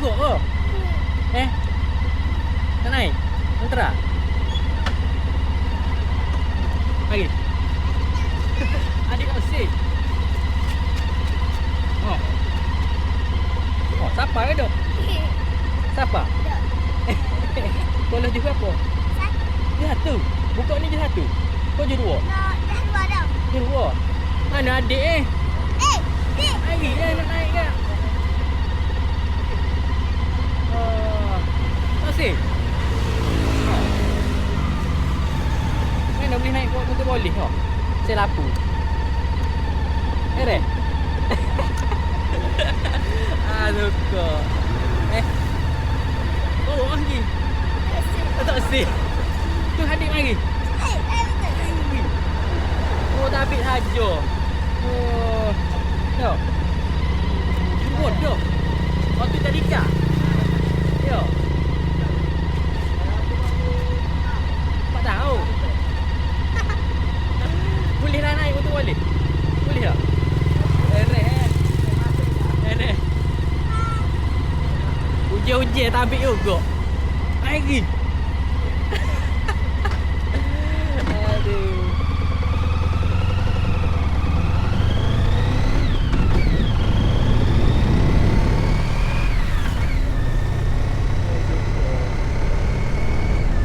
juga ke? Tak naik? Mentera? Mari. Adik kau si. Oh. Oh, siapa ke dok? Siapa? Kau lah juga apa? Dia satu. Buka ni je satu. Kau je dua. Dah dua dah. Je dua. Mana adik Dik. Mari lah nak naik ke? Oh. Masih? Oh. Mana boleh naik motor boleh kau? Saya lapu. Reh? Suka. Oh, lagi. Tak sih. Tu hadir mari. Oh, tak habis saja. Oh. Yo. Jurut tu. Oh, tu tadi kah? Yo. Tak tahu. Boleh lah naik motor boleh? Boleh tak? Ujian-ujian tak ambil juga. Mari.